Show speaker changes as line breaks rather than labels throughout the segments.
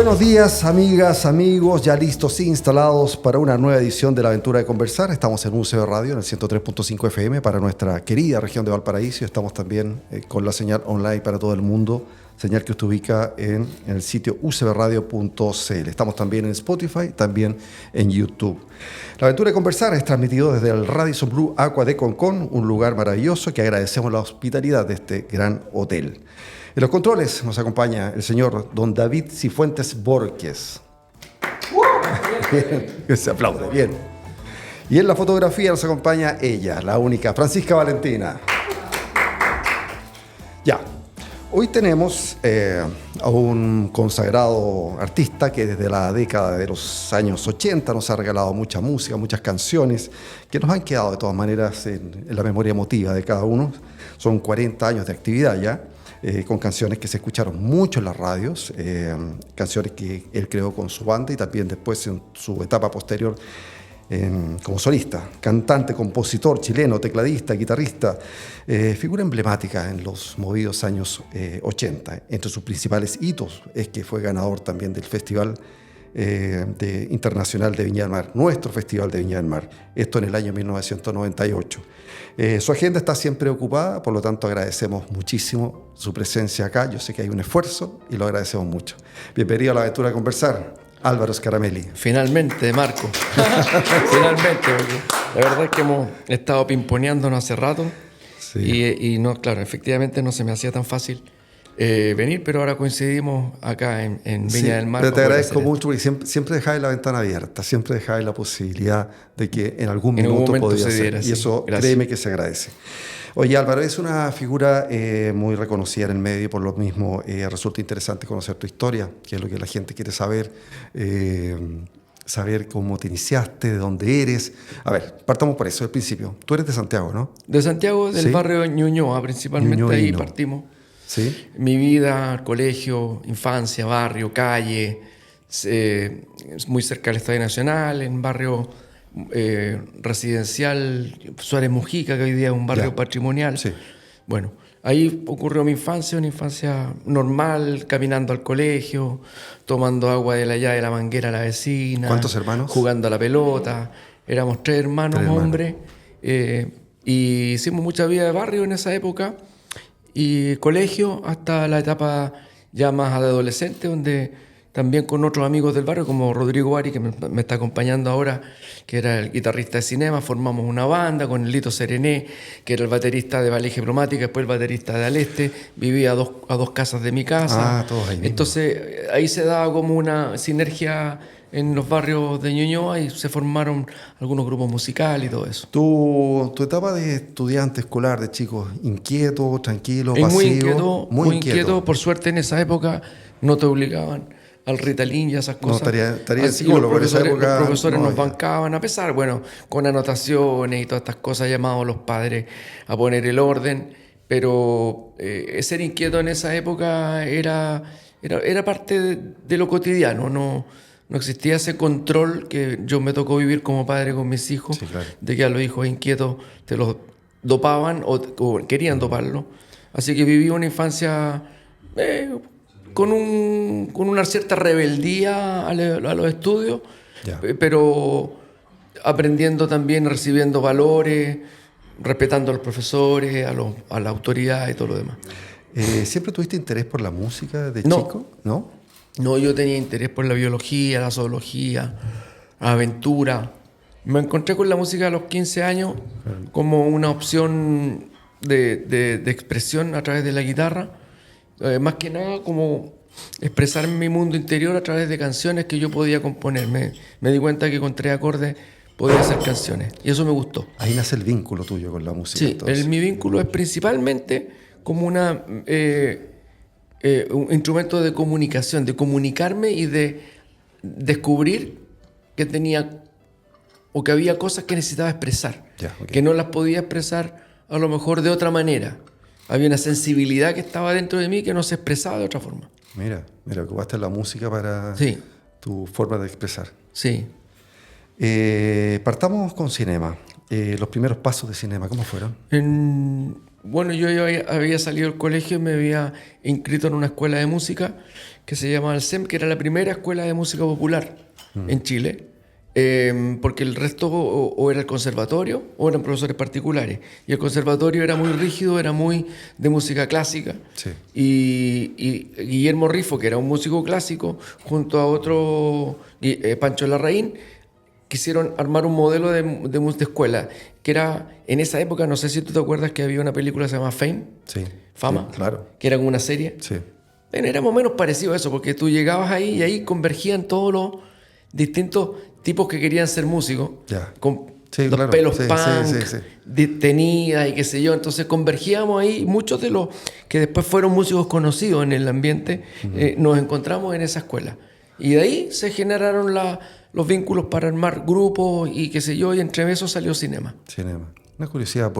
Buenos días, amigas, amigos, ya listos e instalados para una nueva edición de La Aventura de Conversar. Estamos en UCB Radio, en el 103.5 FM para nuestra querida región de Valparaíso. Estamos también con la señal online para todo el mundo, señal que usted ubica en el sitio ucbradio.cl. Estamos también en Spotify, también en YouTube. La Aventura de Conversar es transmitido desde el Radisson Blu Aqua de Concón, un lugar maravilloso que agradecemos la hospitalidad de este gran hotel. En los controles nos acompaña el señor don David Cifuentes Borges. Que se aplaude, bien. Y en la fotografía nos acompaña ella, la única, Francisca Valentina. Ya, hoy tenemos a un consagrado artista que desde la década de los años 80 nos ha regalado mucha música, muchas canciones que nos han quedado de todas maneras en la memoria emotiva de cada uno. Son 40 años de actividad ya. Con canciones que se escucharon mucho en las radios, canciones que él creó con su banda y también después en su etapa posterior como solista, cantante, compositor chileno, tecladista, guitarrista, figura emblemática en los movidos años 80. Entre sus principales hitos es que fue ganador también del Festival Internacional de Viña del Mar, nuestro Festival de Viña del Mar, esto en el año 1998. Su agenda está siempre ocupada, por lo tanto agradecemos muchísimo su presencia acá. Yo sé que hay un esfuerzo y lo agradecemos mucho. Bienvenido a La Aventura de Conversar, Álvaro Scaramelli.
Finalmente, Marco. Finalmente, porque la verdad es que hemos estado pimponeándonos hace rato. Sí. Y no, claro, efectivamente no se me hacía tan fácil venir, pero ahora coincidimos acá en Viña del Mar.
Pero te agradezco mucho porque siempre dejáis la ventana abierta, siempre dejáis la posibilidad de que en algún minuto podía ser. Y eso, créeme que se agradece. Oye, Álvaro, es una figura muy reconocida en el medio, por lo mismo resulta interesante conocer tu historia, que es lo que la gente quiere saber. Saber cómo te iniciaste, de dónde eres. A ver, partamos por eso, del principio. Tú eres de Santiago, ¿no?
De Santiago, del barrio Ñuñoa, principalmente. Ñuñoino. Ahí partimos.
¿Sí?
Mi vida, colegio, infancia, barrio, calle, muy cerca del Estadio Nacional, en barrio residencial Suárez Mujica, que hoy día es un barrio patrimonial. Sí. Bueno, ahí ocurrió mi infancia, una infancia normal, caminando al colegio, tomando agua de la llave de la manguera a la vecina.
¿Cuántos hermanos?
Jugando a la pelota. Éramos 3 hermanos, hombres. Y hicimos mucha vida de barrio en esa época. Y colegio hasta la etapa ya más adolescente, donde también con otros amigos del barrio, como Rodrigo Ari, que me está acompañando ahora, que era el guitarrista de Cinema, formamos una banda con el Lito Serené, que era el baterista de Valija Diplomática, después el baterista de Aleste, vivía a dos casas de mi casa.
Todos ahí mismo.
Entonces ahí se daba como una sinergia en los barrios de Ñuñoa y se formaron algunos grupos musicales y todo eso.
Tu etapa de estudiante escolar, de chico, inquieto, tranquilo, pasivo.
Muy inquieto. Por suerte en esa época no te obligaban al Ritalin y esas cosas.
No, estaría el psicólogo.
Los profesores nos bancaban, a pesar, bueno, con anotaciones y todas estas cosas, llamados los padres a poner el orden, pero ser inquieto en esa época era parte de lo cotidiano, no existía ese control que yo me tocó vivir como padre con mis hijos, sí, claro, de que a los hijos inquietos te los dopaban o querían doparlo. Así que viví una infancia con una cierta rebeldía a los estudios, pero aprendiendo también, recibiendo valores, respetando a los profesores, a la autoridad y todo lo demás.
¿Siempre tuviste interés por la música de chico? ¿No?
No, yo tenía interés por la biología, la zoología, la aventura. Me encontré con la música a los 15 años como una opción de expresión a través de la guitarra. Más que nada como expresar mi mundo interior a través de canciones que yo podía componer. Me di cuenta que con 3 acordes podía hacer canciones y eso me gustó.
Ahí nace el vínculo tuyo con la música.
Sí, mi vínculo es principalmente como un instrumento de comunicación, de comunicarme y de descubrir que tenía o que había cosas que necesitaba expresar, que no las podía expresar a lo mejor de otra manera. Había una sensibilidad que estaba dentro de mí que no se expresaba de otra forma.
Mira, ocupaste la música para tu forma de expresar.
Sí.
Partamos con Cinema. Los primeros pasos de Cinema, ¿cómo fueron?
bueno, yo ya había salido del colegio y me había inscrito en una escuela de música que se llamaba el SEM, que era la primera escuela de música popular en Chile. Porque el resto o era el conservatorio o eran profesores particulares. Y el conservatorio era muy rígido, era muy de música clásica.
Sí.
Y Guillermo Rifo, que era un músico clásico, junto a otro, Pancho Larraín, quisieron armar un modelo de escuela, que era, en esa época, no sé si tú te acuerdas que había una película que se llama Fame,
Sí.
Fama,
Sí, claro.
que era como una serie.
Sí.
Bueno, era más o menos parecido a eso, porque tú llegabas ahí y ahí convergían todos los distintos tipos que querían ser músicos,
Ya.
con
Sí,
los
claro.
pelos
Sí,
punk,
sí.
detenidas y qué sé yo. Entonces convergíamos ahí, muchos de los que después fueron músicos conocidos en el ambiente, nos encontramos en esa escuela. Y de ahí se generaron los vínculos para armar grupos y qué sé yo, y entre esos salió Cinema.
Cinema. Una curiosidad,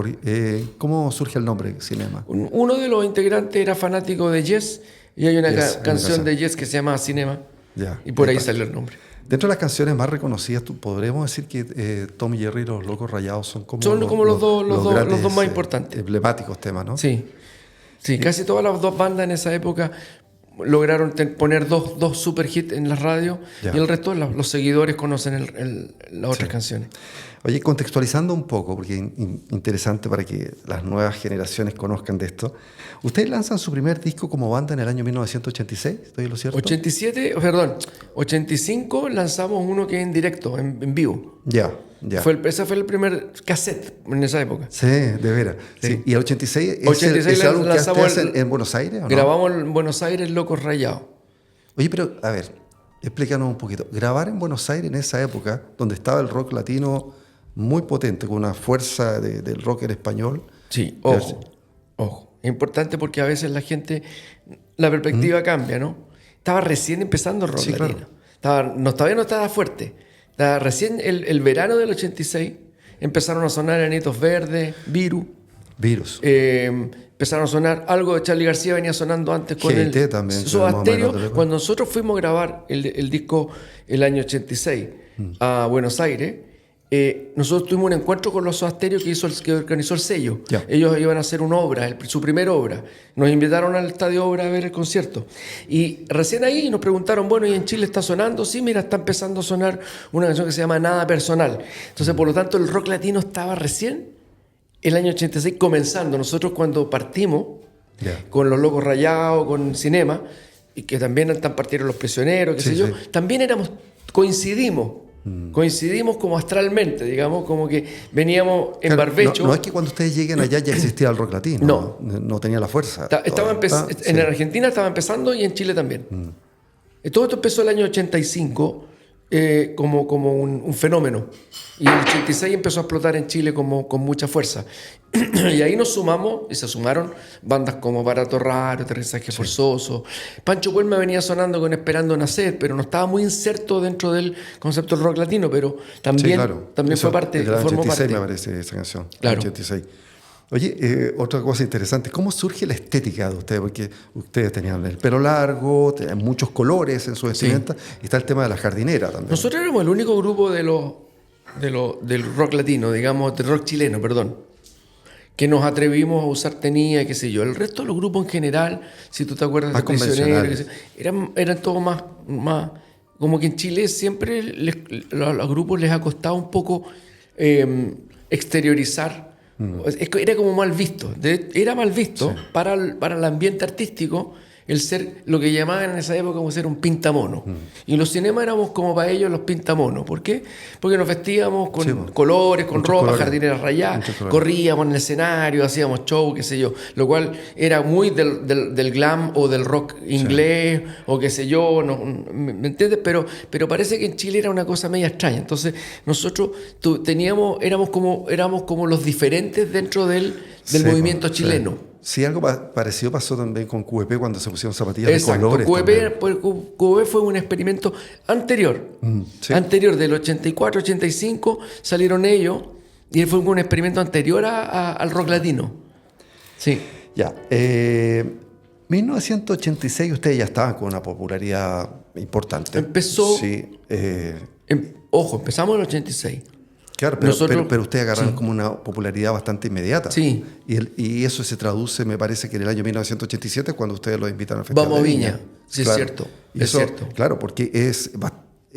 ¿cómo surge el nombre Cinema?
Uno de los integrantes era fanático de Yes, y hay una
Yes, hay una
canción
canción.
de Yes que se llama Cinema,
Ya.
y por ahí salió el nombre.
Dentro de las canciones más reconocidas, podremos decir que Tom y Jerry y los Locos Rayados son como,
Son como los dos
grandes,
más importantes.
emblemáticos temas, ¿no?
Sí, sí, casi todas las dos bandas en esa época lograron poner dos super hits en la radio,
Ya.
y el resto los seguidores conocen las otras canciones.
Oye, contextualizando un poco, porque es interesante para que las nuevas generaciones conozcan de esto. Ustedes lanzan su primer disco como banda en el año 1986, ¿estoy en lo cierto?
85 lanzamos uno que es en directo, en vivo.
Ya.
Ese fue el primer cassette en esa época.
Sí, de veras. Sí. ¿Y el 86,
86
ese álbum que
lanzamos
hacen en Buenos Aires? ¿O no?
Grabamos en Buenos Aires Locos Rayados.
Oye, pero a ver, explícanos un poquito. Grabar en Buenos Aires en esa época, donde estaba el rock latino muy potente, con una fuerza del rock en español.
Sí, ojo. Es importante porque a veces la gente, la perspectiva cambia, ¿no? Estaba recién empezando el rock latino.
Claro.
Todavía no estaba fuerte. Estaba recién el verano del 86 empezaron a sonar Anitos Verdes,
Virus.
Empezaron a sonar algo de Charly García, venía sonando antes con
GT también,
Soda Stereo.
tenemos
Cuando nosotros fuimos a grabar el disco el año 86 a Buenos Aires, nosotros tuvimos un encuentro con los Soda Stereo que organizó el sello.
Ya.
Ellos iban a hacer una obra, su primera obra. Nos invitaron al Estadio Obra a ver el concierto. Y recién ahí nos preguntaron, bueno, ¿y en Chile está sonando? Sí, mira, está empezando a sonar una canción que se llama Nada Personal. Entonces, por lo tanto, el rock latino estaba recién el año 86 comenzando. Nosotros cuando partimos con los Locos Rayados, con Cinema, y que también partieron Los Prisioneros, qué sé yo, también coincidimos como astralmente, digamos, como que veníamos en barbecho.
No es que cuando ustedes lleguen allá ya existía el rock latino. No tenía la fuerza.
En Argentina estaba empezando y en Chile también. Todo esto empezó el año 85 como un fenómeno. Y el 86 empezó a explotar en Chile con mucha fuerza. Y ahí nos sumamos, y se sumaron bandas como Barato Raro, Aterrizaje Forzoso. Pancho Puelma venía sonando con Esperando Nacer, pero no estaba muy inserto dentro del concepto del rock latino, pero también fue parte.
Del
formó
86
parte.
me parece esa canción.
Claro.
86. Oye, otra cosa interesante, ¿cómo surge la estética de ustedes? Porque ustedes tenían el pelo largo, tenían muchos colores en su vestimenta, y está el tema de la jardinera también.
Nosotros éramos el único grupo del rock latino, digamos, del rock chileno, perdón, que nos atrevimos a usar tenía y qué sé yo. El resto de los grupos en general, si tú te acuerdas de Prisioneros, eran todos más, como que en Chile siempre los grupos les ha costado un poco exteriorizar. Era como mal visto. Era mal visto para el ambiente artístico el ser lo que llamaban en esa época como ser un pintamono. Y los cinemas éramos como para ellos los pintamonos. ¿Por qué? Porque nos vestíamos con colores, con ropa, jardineras rayadas, corríamos en el escenario, hacíamos show, qué sé yo. Lo cual era muy del glam o del rock inglés o qué sé yo, ¿me entiendes? Pero parece que en Chile era una cosa media extraña. Entonces nosotros éramos como los diferentes dentro del movimiento chileno.
Sí, algo parecido pasó también con QEP cuando se pusieron zapatillas de colores.
QEP fue un experimento anterior. Anterior, del 84, 85, salieron ellos y fue un experimento anterior al rock latino. Sí.
Ya. 1986 ustedes ya estaban con una popularidad importante.
Empezó...
Sí.
empezamos en el 86.
Claro, pero ustedes agarraron como una popularidad bastante inmediata.
Sí.
Y eso se traduce, me parece, que en el año 1987, cuando ustedes los invitaron al Festival
Vamos
de
Viña.
Viña.
Sí,
claro.
es cierto.
Y eso, claro, porque es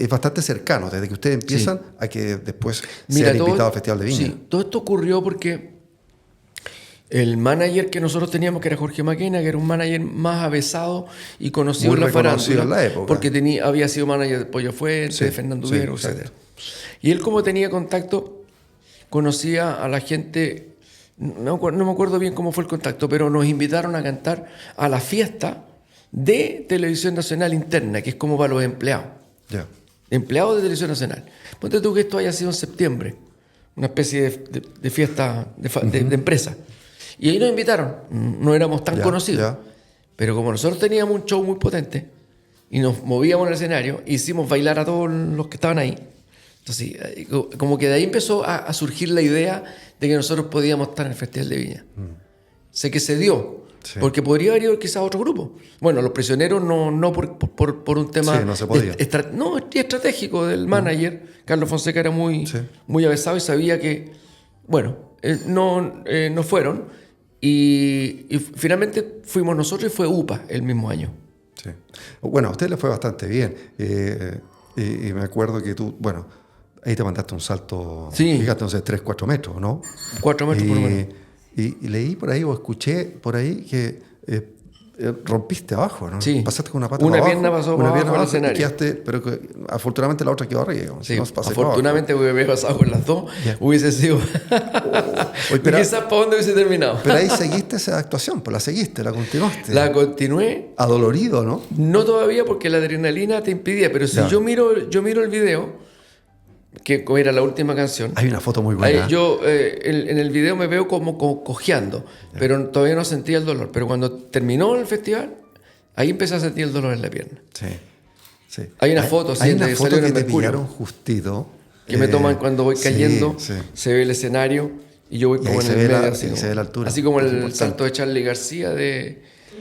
bastante cercano, desde que ustedes empiezan a que después sean invitados al Festival de Viña.
Sí, todo esto ocurrió porque el manager que nosotros teníamos, que era Jorge Maquena, que era un manager más avesado y conocido
Muy
en la
reconocido
farándula,
en la época.
porque había sido manager de Pollo Fuente, de Fernando Viero, etc. Y él, como tenía contacto, conocía a la gente, no me acuerdo bien cómo fue el contacto, pero nos invitaron a cantar a la fiesta de Televisión Nacional Interna, que es como para los empleados.
Ya.
Empleados de Televisión Nacional. Ponte tú que esto haya sido en septiembre, una especie de fiesta de empresa. Y ahí nos invitaron. No éramos tan conocidos. Pero como nosotros teníamos un show muy potente y nos movíamos en el escenario, hicimos bailar a todos los que estaban ahí. Entonces, como que de ahí empezó a surgir la idea de que nosotros podíamos estar en el Festival de Viña. Sé que se dio. Sí. Porque podría haber ido quizás otro grupo. Bueno, Los Prisioneros no por un tema
no se podía.
Estratégico del manager. Carlos Fonseca era muy avesado y sabía que, bueno, no fueron. Y finalmente fuimos nosotros y fue UPA el mismo año.
Sí. Bueno, a usted le fue bastante bien. Y me acuerdo que tú, bueno, ahí te mandaste un salto, fíjate, no sé, 3-4 metros, ¿no?
4 metros por lo menos.
Y leí por ahí o escuché por ahí que rompiste abajo, ¿no?
Sí.
Pasaste con una pata
Una
abajo,
pierna pasó por abajo del escenario.
Quedaste, pero que, afortunadamente la otra quedó arriba.
Sí, afortunadamente hubiera pasado con las dos, hubiese sido... y quizás para dónde hubiese terminado.
Pero ahí seguiste esa actuación, pues la seguiste, la continuaste.
La continué.
Adolorido, ¿no?
No todavía, porque la adrenalina te impedía, pero si yo miro el video, que era la última canción.
Hay una foto muy buena.
Ahí yo en el video me veo como cojeando, pero todavía no sentía el dolor. Pero cuando terminó el festival, ahí empecé a sentir el dolor en la pierna.
Sí.
Hay una foto,
hay una foto que te pillaron justito.
Que me toman cuando voy cayendo, se ve el escenario y yo voy como en el medio,
se ve la altura.
Así como el salto de Charly García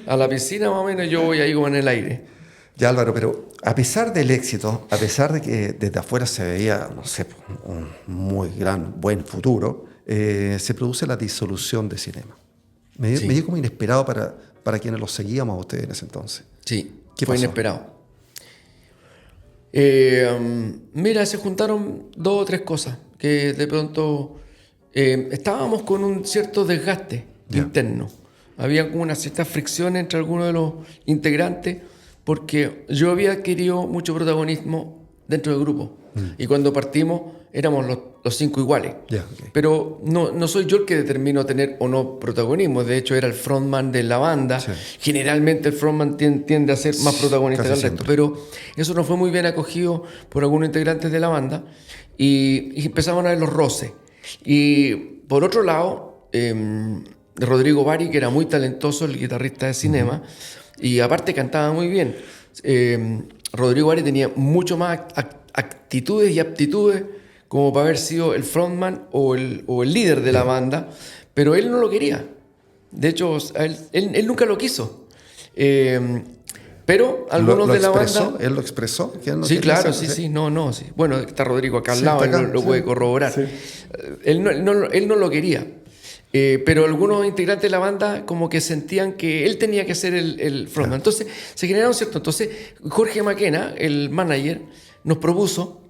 a la piscina, más o menos, yo voy ahí como en el aire.
Ya, Álvaro, pero a pesar del éxito, a pesar de que desde afuera se veía, no sé, un muy buen futuro, se produce la disolución de Cinema. Me dio como inesperado para quienes los seguíamos a ustedes en ese entonces.
Sí,
¿Qué
fue
pasó?
inesperado. Mira, se juntaron 2 o 3 cosas que de pronto estábamos con un cierto desgaste interno. Había como una cierta fricción entre algunos de los integrantes, porque yo había adquirido mucho protagonismo dentro del grupo. Y cuando partimos éramos los 5 iguales. Pero no soy yo el que determino tener o no protagonismo. De hecho, era el frontman de la banda. Generalmente el frontman tiende a ser más protagonista que el resto. Pero eso no fue muy bien acogido por algunos integrantes de la banda. Y empezaban a ver los roces. Y por otro lado, Rodrigo Bari, que era muy talentoso, el guitarrista de Cinema, y aparte cantaba muy bien. Rodrigo Bari tenía mucho más actitudes y aptitudes como para haber sido el frontman o el líder de la banda, pero él no lo quería. De hecho, él nunca lo quiso. Pero algunos de la banda...
¿Él lo expresó? ¿Que él no
sí,
quería
claro,
hacer?
sí. No. Bueno, está Rodrigo acá al lado, él lo puede corroborar. Sí. Él no lo quería. Pero algunos integrantes de la banda como que sentían que él tenía que ser el frontman. Entonces se generaron cierto. Entonces Jorge Maquena, el manager, nos propuso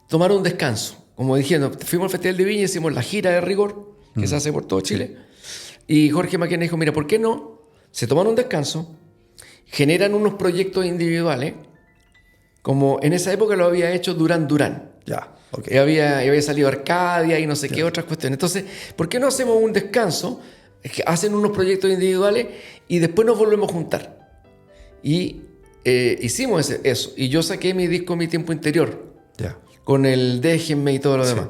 tomar un descanso. Como diciendo, fuimos al Festival de Viña, hicimos la gira de rigor, que se hace por todo Chile. Y Jorge Maquena dijo, mira, ¿por qué no? Se toman un descanso, generan unos proyectos individuales, como en esa época lo había hecho Durán. Había salido Arcadia y no sé qué otras cuestiones. Entonces, ¿por qué no hacemos un descanso? Hacen unos proyectos individuales y después nos volvemos a juntar. Y hicimos eso. Y yo saqué mi disco Mi Tiempo Interior, con el Déjenme y todo lo demás.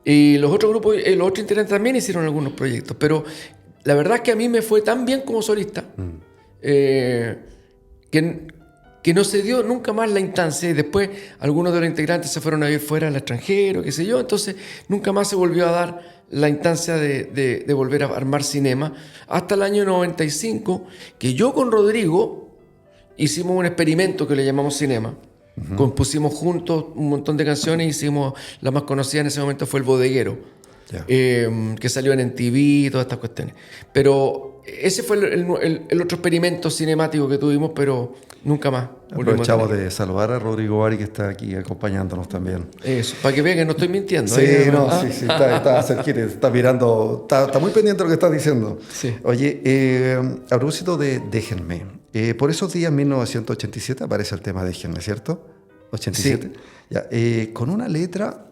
Y los otros grupos, los otros integrantes también hicieron algunos proyectos. Pero la verdad es que a mí me fue tan bien como solista que no se dio nunca más la instancia, y después algunos de los integrantes se fueron a vivir fuera al extranjero, qué sé yo, entonces nunca más se volvió a dar la instancia de volver a armar Cinema, hasta el año 95, que yo con Rodrigo hicimos un experimento que le llamamos Cinema, Compusimos juntos un montón de canciones, hicimos, la más conocida en ese momento fue El Bodeguero, que salió en MTV y todas estas cuestiones. Pero ese fue el otro experimento cinemático que tuvimos, pero nunca más.
Aprovechamos de saludar a Rodrigo Bari, que está aquí acompañándonos también.
Eso, para que vean que no estoy mintiendo.
Sí, sí, está cerquita, está mirando, está muy pendiente de lo que estás diciendo.
Sí.
Oye, a propósito de Déjenme, por esos días, 1987, aparece el tema Déjenme, ¿cierto? 87.
Sí.
Ya, con una letra,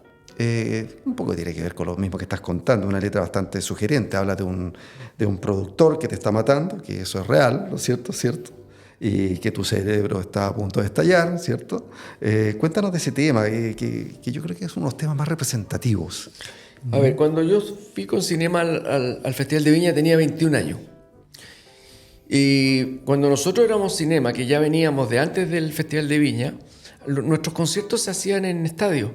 un poco tiene que ver con lo mismo que estás contando, una letra bastante sugerente, habla de un productor que te está matando, que eso es real, ¿no es cierto? ¿Cierto? Y que tu cerebro está a punto de estallar, ¿cierto? Cuéntanos de ese tema, que yo creo que es uno de los temas más representativos.
A ver, cuando yo fui con Cinema al Festival de Viña tenía 21 años. Y cuando nosotros éramos Cinema, que ya veníamos de antes del Festival de Viña, nuestros conciertos se hacían en estadios.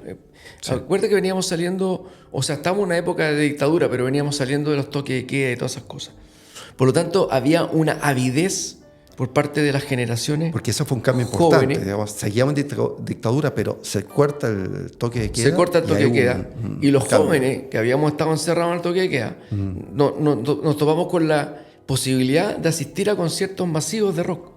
Sí. Acuérdate que veníamos saliendo, o sea, estábamos en una época de dictadura, pero veníamos saliendo de los toques de queda y todas esas cosas. Por lo tanto, había una avidez por parte de las generaciones.
Porque eso fue un cambio importante, digamos, seguíamos en dictadura, pero se corta el toque de queda.
Se corta el toque de queda. Y los jóvenes que habíamos estado encerrados en el toque de queda, nos topamos con la posibilidad de asistir a conciertos masivos de rock.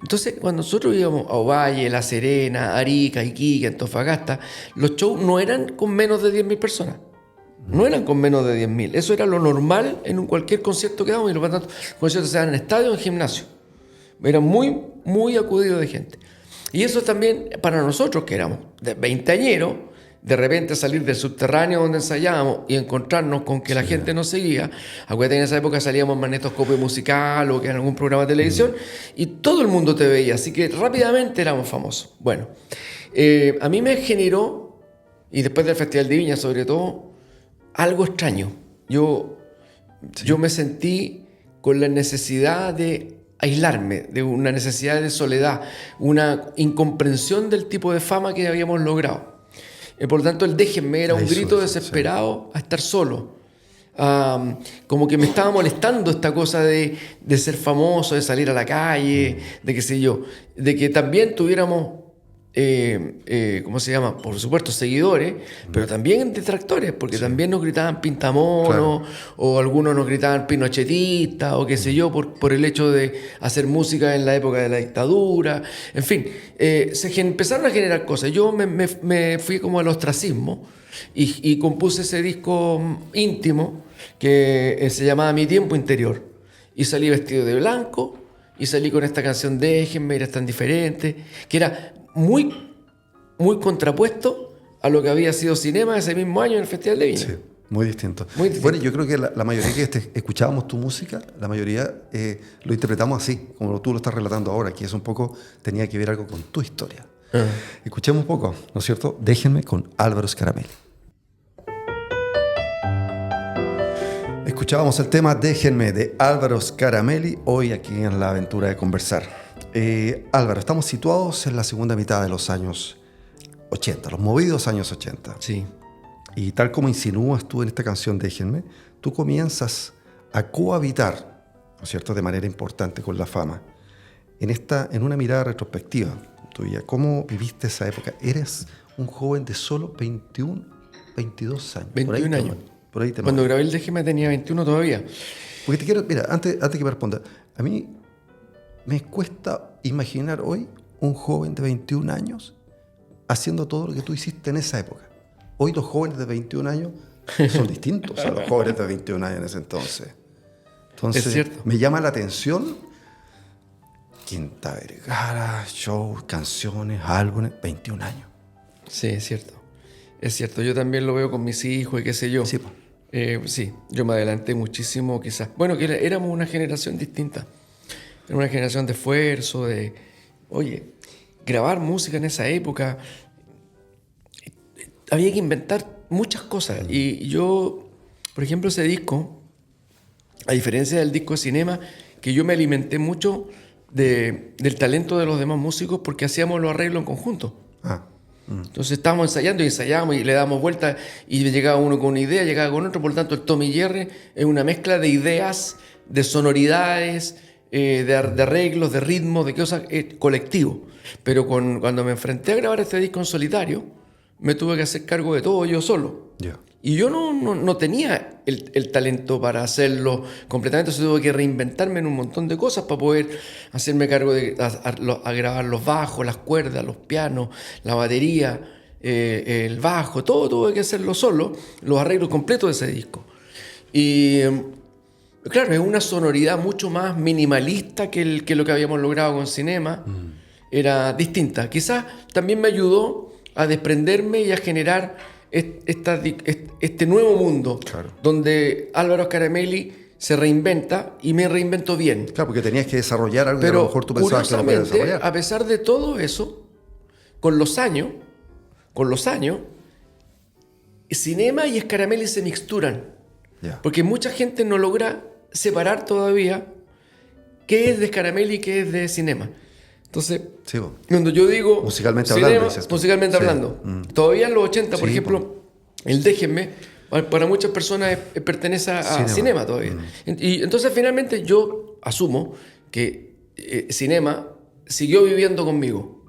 Entonces, cuando nosotros íbamos a Ovalle, La Serena, Arica, Iquique, Antofagasta, los shows no eran con menos de 10.000 personas. No eran con menos de 10.000. Eso era lo normal en cualquier concierto que dábamos, y por lo tanto, los conciertos se daban en estadio o en gimnasio. Era muy, muy acudido de gente. Y eso también para nosotros, que éramos de veinteañeros, de repente salir del subterráneo donde ensayábamos y encontrarnos con que la gente nos seguía. Acuérdate que en esa época salíamos en Magnetoscopio Musical o que en algún programa de televisión, y todo el mundo te veía, así que rápidamente éramos famosos. Bueno, a mí me generó, y después del Festival de Viña sobre todo, algo extraño. Yo me sentí con la necesidad de aislarme, de una necesidad de soledad, una incomprensión del tipo de fama que habíamos logrado. Por lo tanto, el Déjenme era un grito desesperado a estar solo. Como que me estaba molestando esta cosa de ser famoso, de salir a la calle, de qué sé yo, de que también tuviéramos, ¿cómo se llama? Por supuesto, seguidores, pero también detractores, porque también nos gritaban pintamono, o algunos nos gritaban pinochetista, o qué sé yo, por el hecho de hacer música en la época de la dictadura. En fin, empezaron a generar cosas. Yo me fui como al ostracismo y compuse ese disco íntimo que se llamaba Mi Tiempo Interior. Y salí vestido de blanco, y salí con esta canción Déjenme, Eres Tan Diferente, que era muy, muy contrapuesto a lo que había sido Cinema ese mismo año en el Festival de Viña. Sí,
muy distinto. Bueno, yo creo que la mayoría que escuchábamos tu música, la mayoría lo interpretamos así, como tú lo estás relatando ahora, que es un poco, tenía que ver algo con tu historia. Escuchemos un poco, ¿no es cierto? Déjenme con Álvaro Scaramelli. Escuchábamos el tema Déjenme de Álvaro Scaramelli, hoy aquí en La Aventura de Conversar. Álvaro, estamos situados en la segunda mitad de los años 80, los movidos años 80.
Sí.
Y tal como insinúas tú en esta canción Déjenme, tú comienzas a cohabitar, ¿no es cierto?, de manera importante con la fama. En una mirada retrospectiva tuya, ¿cómo viviste esa época? Eres un joven de solo 21, 22 años.
21 años.
Por ahí te
Cuando grabé el Déjenme tenía 21 todavía.
Porque te quiero, mira, antes que me responda, a mí me cuesta imaginar hoy un joven de 21 años haciendo todo lo que tú hiciste en esa época. Hoy los jóvenes de 21 años son distintos a los jóvenes de 21 años en ese entonces. Entonces,
es cierto.
Me llama la atención Quinta Vergara, shows, canciones, álbumes, 21 años.
Sí, es cierto. Es cierto, yo también lo veo con mis hijos y qué sé yo.
Sí,
sí, yo me adelanté muchísimo quizás. Bueno, que éramos una generación distinta. Era una generación de esfuerzo, oye, grabar música en esa época, había que inventar muchas cosas. Y yo, por ejemplo, ese disco, a diferencia del disco de Cinema, que yo me alimenté mucho del talento de los demás músicos porque hacíamos los arreglos en conjunto. Entonces estábamos ensayando y ensayábamos y le dábamos vueltas y llegaba uno con una idea, llegaba con otro. Por lo tanto, el Tommy Jerry es una mezcla de ideas, de sonoridades, de arreglos, de ritmos, de cosas colectivo. Pero cuando me enfrenté a grabar este disco en solitario, me tuve que hacer cargo de todo yo solo.
Yeah.
Y yo no tenía el talento para hacerlo completamente, entonces tuve que reinventarme en un montón de cosas para poder hacerme cargo de a grabar los bajos, las cuerdas, los pianos, la batería, el bajo, todo tuve que hacerlo solo, los arreglos completos de ese disco. Y claro, es una sonoridad mucho más minimalista que lo que habíamos logrado con Cinema. Era distinta. Quizás también me ayudó a desprenderme y a generar este nuevo mundo, claro, donde Álvaro Scaramelli se reinventa y me reinvento bien.
Claro, porque tenías que desarrollar algo que a lo mejor tú pensabas que no podías desarrollar.
A pesar de todo eso, con los años, Cinema y Scaramelli se mixturan. Yeah. Porque mucha gente no logra separar todavía qué es de Scaramelli y qué es de Cinema. Entonces, sí, cuando yo digo
musicalmente
hablando, todavía en los 80, por ejemplo, el Déjenme, para muchas personas pertenece a Cinema todavía. Y entonces finalmente yo asumo que Cinema siguió viviendo conmigo.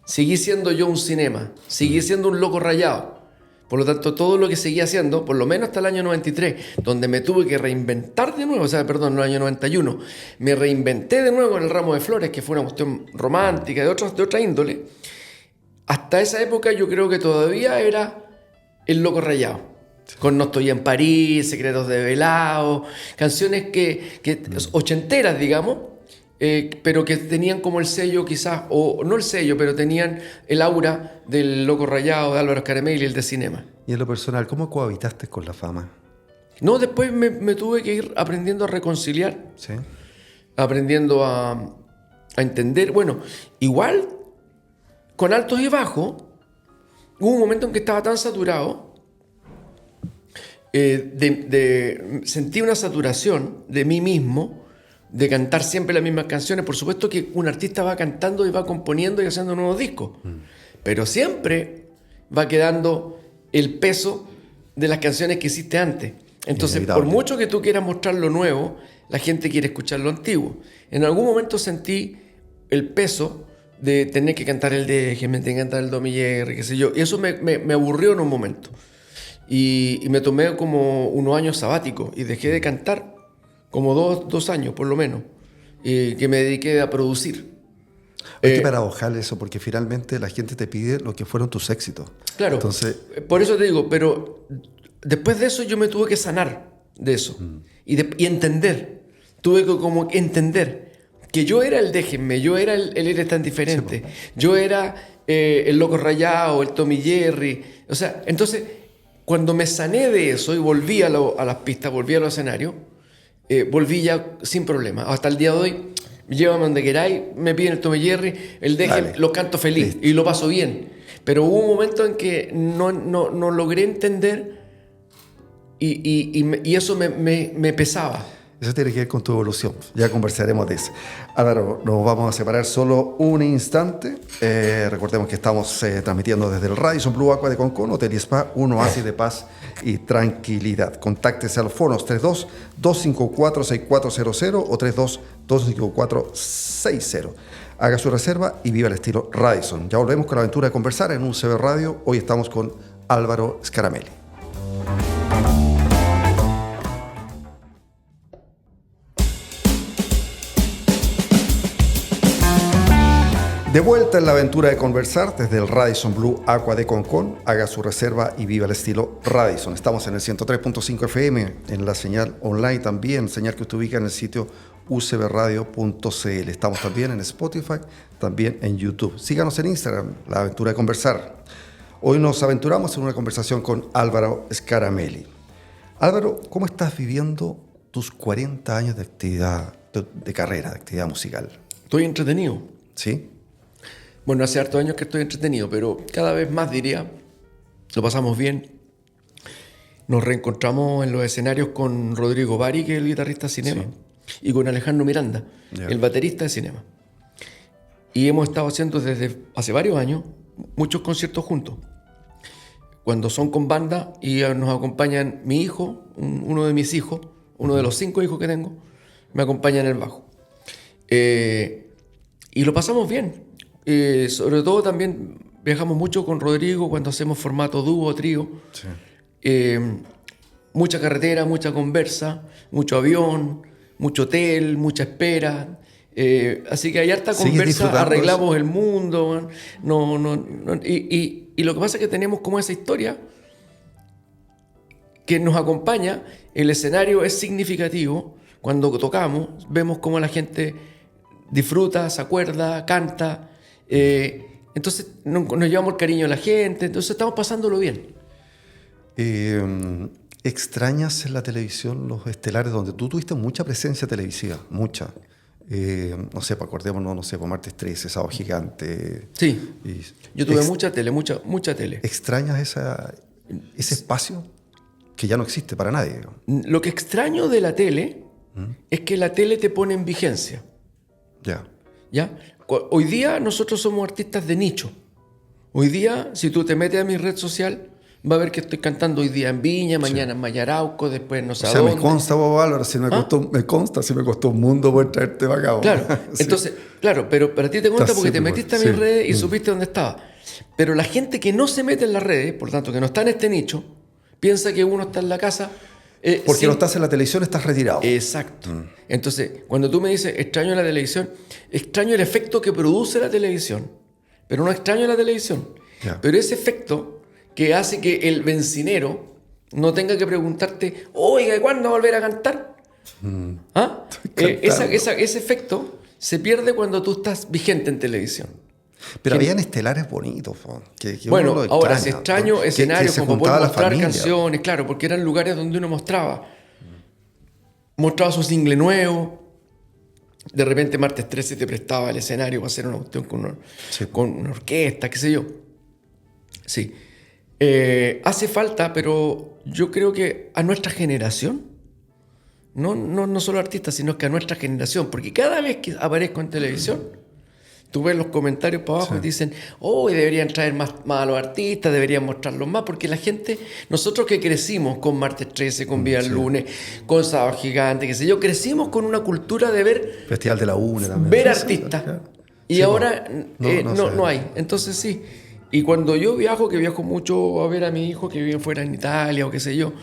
Seguí siendo yo un Cinema, seguí siendo un loco rayado. Por lo tanto, todo lo que seguía haciendo, por lo menos hasta el año 93, donde me tuve que reinventar de nuevo, en el año 91, me reinventé de nuevo en el Ramo de Flores, que fue una cuestión romántica, de otra índole. Hasta esa época yo creo que todavía era el loco rayado. Con No estoy en París, Secretos de Velao, canciones que ochenteras, digamos, pero que tenían como el sello quizás, o no el sello, pero tenían el aura del loco rayado de Álvaro Scaramelli y el de Cinema.
Y en lo personal, ¿cómo cohabitaste con la fama?
No, después me tuve que ir aprendiendo a reconciliar,
¿sí?
Aprendiendo a entender. Bueno, igual, con altos y bajos, hubo un momento en que estaba tan saturado, sentí una saturación de mí mismo, de cantar siempre las mismas canciones. Por supuesto que un artista va cantando y va componiendo y haciendo nuevos discos, pero siempre va quedando el peso de las canciones que hiciste antes. Entonces, por mucho que tú quieras mostrar lo nuevo, la gente quiere escuchar lo antiguo. En algún momento sentí el peso de tener que cantar el Déjenme, tener que cantar el Tommy Jerry, qué sé yo, y eso me aburrió en un momento. Y me tomé como unos años sabáticos y dejé de cantar como dos años por lo menos, que me dediqué a producir.
Hay que paradojal eso, porque finalmente la gente te pide lo que fueron tus éxitos.
Claro, entonces, por eso te digo, pero después de eso yo me tuve que sanar de eso y entender. Tuve que como entender que yo era el Déjenme, yo era el Eres tan diferente, sí, yo era el loco rayado, el Tommy Jerry. O sea, entonces, cuando me sané de eso y volví a las pistas, volví a los escenarios, volví ya sin problema. Hasta el día de hoy, llévame donde queráis, me piden el Tommy Jerry, el Déjenme, lo canto feliz y lo paso bien. Pero hubo un momento en que no logré entender y eso me pesaba.
Eso tiene que ver con tu evolución. Ya conversaremos de eso. Álvaro, nos vamos a separar solo un instante. Recordemos que estamos transmitiendo desde el Radisson Blu Aqua de Concón, Hotel y Spa, un oasis de paz y tranquilidad. Contáctese al fonos 32-254-6400 o 32-254-60. Haga su reserva y viva el estilo Radisson. Ya volvemos con la aventura de conversar en UCB Radio. Hoy estamos con Álvaro Scaramelli. De vuelta en la aventura de conversar desde el Radisson Blu Aqua de Concón. Haga su reserva y viva el estilo Radisson. Estamos en el 103.5 FM, en la señal online también, señal que usted ubica en el sitio ucbradio.cl. Estamos también en Spotify, también en YouTube. Síganos en Instagram, la aventura de conversar. Hoy nos aventuramos en una conversación con Álvaro Scaramelli. Álvaro, ¿cómo estás viviendo tus 40 años de actividad, de carrera, de actividad musical?
Estoy entretenido.
¿Sí?
Bueno, hace hartos años que estoy entretenido, pero cada vez más diría, lo pasamos bien. Nos reencontramos en los escenarios con Rodrigo Bari, que es el guitarrista de Cinema, y con Alejandro Miranda, el baterista de Cinema. Y hemos estado haciendo desde hace varios años muchos conciertos juntos. Cuando son con banda y nos acompañan mi hijo, uno de mis hijos, uno de los 5 hijos que tengo, me acompaña en el bajo. Y lo pasamos bien. Sobre todo también viajamos mucho con Rodrigo cuando hacemos formato dúo o trío.
Sí.
Mucha carretera, mucha conversa, mucho avión, mucho hotel, mucha espera. Así que hay harta conversa, arreglamos el mundo. Y lo que pasa es que tenemos como esa historia que nos acompaña. El escenario es significativo. Cuando tocamos, vemos cómo la gente disfruta, se acuerda, canta. Entonces nos llevamos el cariño a la gente. Entonces estamos pasándolo bien.
¿Extrañas en la televisión los estelares donde tú tuviste mucha presencia televisiva? Mucha. No sé, acordémonos, no sé, por Martes 13, Sábado Gigante.
Sí, yo tuve mucha tele, mucha tele.
¿Extrañas ese espacio que ya no existe para nadie?
Lo que extraño de la tele es que la tele te pone en vigencia. ¿Ya? Hoy día nosotros somos artistas de nicho. Hoy día, si tú te metes a mi red social, va a ver que estoy cantando hoy día en Viña, mañana en Mayarauco, después no sé a dónde.
Me consta, Bob Álvaro, me costó un mundo por traerte para acá.
Claro, sí. Entonces, claro, pero para ti te consta porque te metiste a mis redes y supiste dónde estaba. Pero la gente que no se mete en las redes, por tanto, que no está en este nicho, piensa que uno está en la casa.
Porque no estás en la televisión, estás retirado.
Exacto. Entonces, cuando tú me dices extraño la televisión, extraño el efecto que produce la televisión, pero no extraño la televisión. Pero ese efecto que hace que el bencinero no tenga que preguntarte, oiga, ¿y cuándo va a volver a cantar? Ese efecto se pierde cuando tú estás vigente en televisión.
Pero habían estelares bonitos.
Bueno, ahora si extraño escenarios como poder mostrar canciones, claro, porque eran lugares donde uno mostraba su single nuevo. De repente Martes 13 te prestaba el escenario para hacer una cuestión con una orquesta, qué sé yo. Sí. Hace falta, pero yo creo que a nuestra generación, no solo artistas, sino que a nuestra generación, porque cada vez que aparezco en televisión, tú ves los comentarios para abajo y dicen, deberían traer más a los artistas, deberían mostrarlos más, porque la gente, nosotros que crecimos con Martes 13, con Vía el Lunes, con Sábado Gigante, qué sé yo, crecimos con una cultura de ver...
Festival de la UNE también.
Ver artistas. Y ahora no hay. Entonces sí. Y cuando yo viajo, que viajo mucho a ver a mi hijo que vive fuera en Italia o qué sé yo,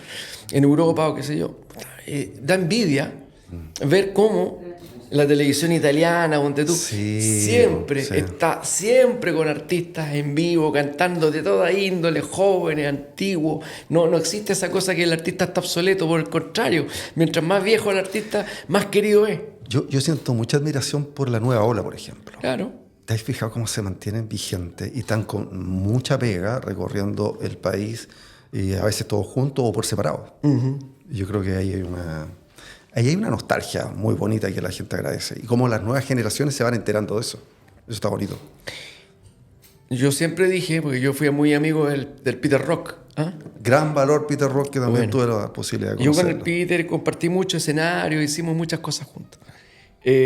en Europa o qué sé yo, da envidia ver cómo la televisión italiana, donde tú está siempre con artistas en vivo, cantando de toda índole, jóvenes, antiguos. No existe esa cosa que el artista está obsoleto, por el contrario. Mientras más viejo el artista, más querido es.
Yo siento mucha admiración por la nueva ola, por ejemplo.
Claro.
¿Te has fijado cómo se mantienen vigentes y están con mucha pega recorriendo el país, y a veces todos juntos o por separado? Yo creo que ahí hay una nostalgia muy bonita que la gente agradece. Y cómo las nuevas generaciones se van enterando de eso. Eso está bonito.
Yo siempre dije, porque yo fui muy amigo del Peter Rock.
Gran valor Peter Rock, que también tuve la posibilidad de conocerlo.
Yo con el Peter compartí mucho escenario, hicimos muchas cosas juntos.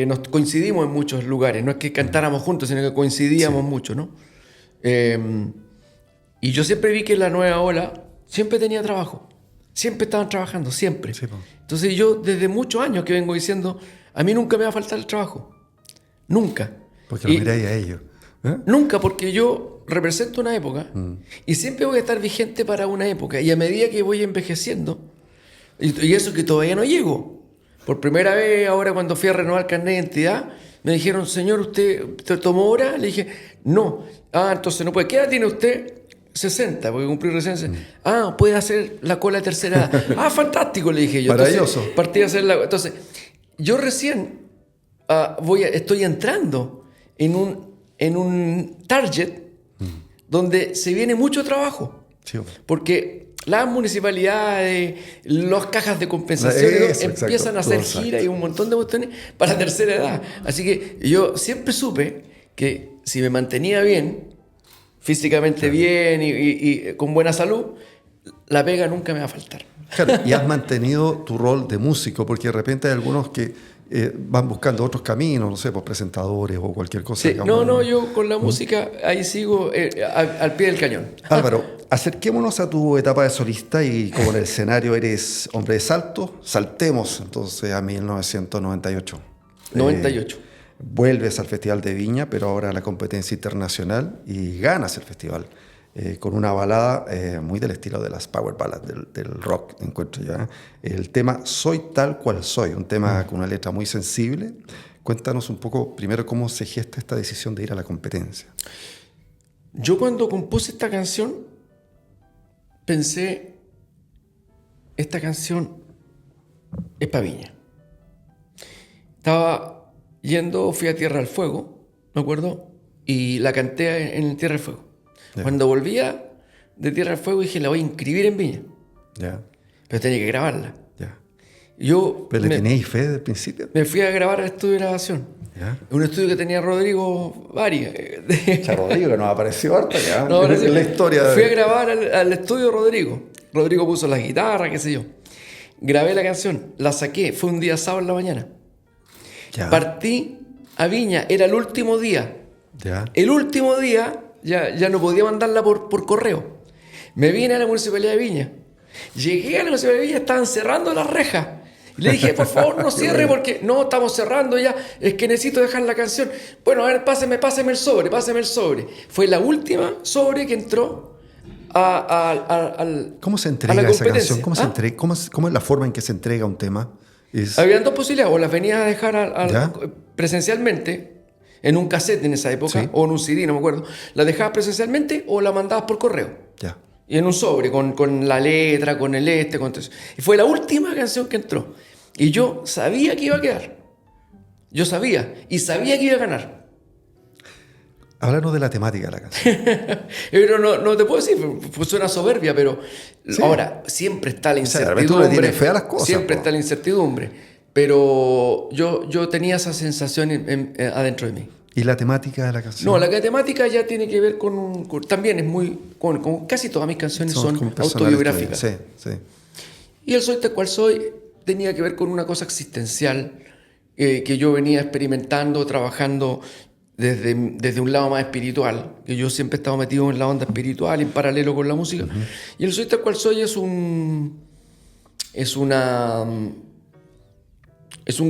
Nos coincidimos en muchos lugares. No es que cantáramos juntos, sino que coincidíamos mucho, ¿no? Y yo siempre vi que la nueva ola siempre tenía trabajo. Siempre estaban trabajando, siempre. Sí, entonces yo desde muchos años que vengo diciendo, a mí nunca me va a faltar el trabajo. Nunca.
Porque lo miráis a ellos.
Nunca, porque yo represento una época y siempre voy a estar vigente para una época. Y a medida que voy envejeciendo, y eso que todavía no llego. Por primera vez, ahora cuando fui a renovar el carnet de identidad, me dijeron, señor, ¿usted tomó hora? Le dije, no. Entonces no puede. ¿Qué edad tiene usted? 60, porque cumplí recién. Puede hacer la cola de tercera edad. Fantástico, le dije yo.
Maravilloso.
Entonces, partí a hacer entonces, yo recién estoy entrando en un target donde se viene mucho trabajo. Sí. Porque las municipalidades, las cajas de compensación empiezan a hacer giras y un montón de cuestiones para la tercera edad. Así que yo siempre supe que si me mantenía bien, físicamente bien y con buena salud, la pega nunca me va a faltar.
Claro, y has mantenido tu rol de músico, porque de repente hay algunos que van buscando otros caminos, no sé, pues presentadores o cualquier cosa.
Sí, digamos, yo con la música ahí sigo al pie del cañón.
Álvaro, acerquémonos a tu etapa de solista y como en el escenario eres hombre de salto, saltemos entonces a 1998.
98.
vuelves al Festival de Viña, pero ahora a la competencia internacional y ganas el festival con una balada muy del estilo de las power ballads del rock, encuentro yo. El tema Soy tal cual soy, un tema con una letra muy sensible. Cuéntanos un poco primero cómo se gesta esta decisión de ir a la competencia.
Yo cuando compuse esta canción pensé, esta canción es para Viña. Fui a Tierra del Fuego, me acuerdo, y la canté en Tierra del Fuego. Yeah. Cuando volvía de Tierra del Fuego dije, la voy a inscribir en Viña.
Yeah.
Pero tenía que grabarla.
Yeah.
¿Pero
le teníais fe desde el principio?
Me fui a grabar al estudio de grabación.
Yeah.
Un estudio que tenía Rodrigo Bari.
Rodrigo, que nos apareció harto ya. No, en la historia.
Fui a grabar al estudio de Rodrigo. Rodrigo puso la guitarra, qué sé yo. Grabé la canción, la saqué. Fue un día sábado en la mañana. Yeah. Partí a Viña, era el último día.
Yeah.
El último día ya no podía mandarla por correo. Me vine a la Municipalidad de Viña. Llegué a la Municipalidad de Viña, estaban cerrando las rejas. Y le dije, por favor, no cierre porque no, estamos cerrando ya. Es que necesito dejar la canción. Bueno, a ver, páseme el sobre. Fue la última sobre que entró al
¿Cómo se entrega esa canción? ¿Cómo es la forma en que se entrega un tema?
Habían dos posibilidades. O las venías a dejar presencialmente, en un cassette en esa época, ¿sí? O en un CD, no me acuerdo. La dejabas presencialmente o la mandabas por correo.
Ya.
Y en un sobre, con la letra, con con todo eso. Y fue la última canción que entró. Y yo sabía que iba a quedar. Yo sabía. Y sabía que iba a ganar.
Háblanos de la temática de la canción.
Pero no te puedo decir, suena soberbia, pero sí. Ahora, siempre está la incertidumbre.
Tú le tienes fe a las cosas.
Siempre está la incertidumbre. Pero yo tenía esa sensación adentro de mí.
¿Y la temática de la canción?
No, la temática ya tiene que ver también es muy... Con casi todas mis canciones son autobiográficas.
Sí, sí.
Y el Soy tal cual soy tenía que ver con una cosa existencial que yo venía experimentando, trabajando desde un lado más espiritual, que yo siempre he estado metido en la onda espiritual en paralelo con la música. Uh-huh. Y el Soy tal cual soy es un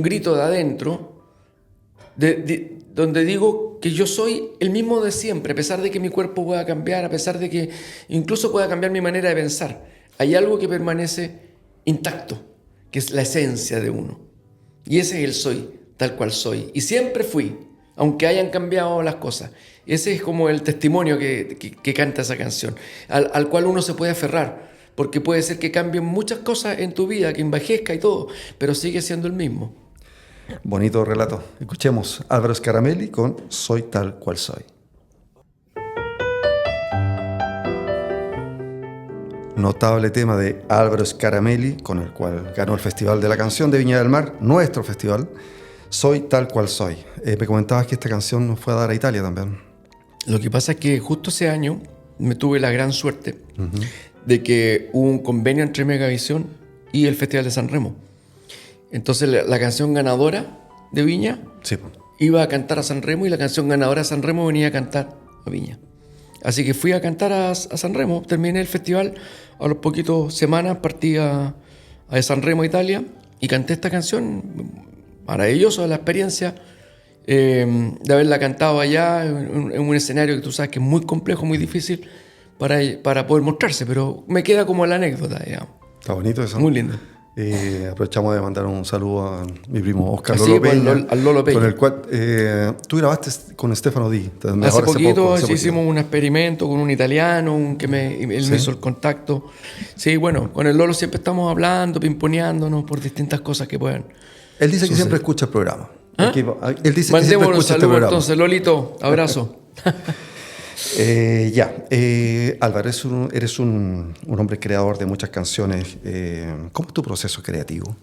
grito de adentro donde digo que yo soy el mismo de siempre, a pesar de que mi cuerpo pueda cambiar, a pesar de que incluso pueda cambiar mi manera de pensar. Hay algo que permanece intacto, que es la esencia de uno. Y ese es el soy, tal cual soy. Y siempre fui, aunque hayan cambiado las cosas. Ese es como el testimonio que canta esa canción, al cual uno se puede aferrar, porque puede ser que cambien muchas cosas en tu vida, que envejezca y todo, pero sigue siendo el mismo.
Bonito relato. Escuchemos Álvaro Scaramelli con Soy tal cual soy. Notable tema de Álvaro Scaramelli, con el cual ganó el Festival de la Canción de Viña del Mar, nuestro festival. Soy tal cual soy. Me comentabas que esta canción nos fue a dar a Italia también.
Lo que pasa es que justo ese año me tuve la gran suerte de que hubo un convenio entre Megavisión y el Festival de San Remo. Entonces la canción ganadora de Viña iba a cantar a San Remo y la canción ganadora de San Remo venía a cantar a Viña. Así que fui a cantar a San Remo, terminé el festival, a los poquitos semanas partí a San Remo, Italia, y canté esta canción. Maravilloso la experiencia de haberla cantado allá en un escenario que tú sabes que es muy complejo, muy difícil para poder mostrarse, pero me queda como la anécdota, digamos.
Está bonito eso.
Muy lindo.
Aprovechamos de mandar un saludo a mi primo Oscar Lolo Peña,
al Lolo Peña,
con el cual tú grabaste con Stefano Di.
Hace poquito hicimos un experimento con un italiano, él me hizo el contacto. Sí, bueno, con el Lolo siempre estamos hablando, pimponeándonos por distintas cosas que puedan.
Él dice que siempre escucha el programa. Él dice que siempre escucha este programa.
Entonces, Lolito, abrazo.
Álvaro, eres un hombre creador de muchas canciones. ¿Cómo es tu proceso creativo?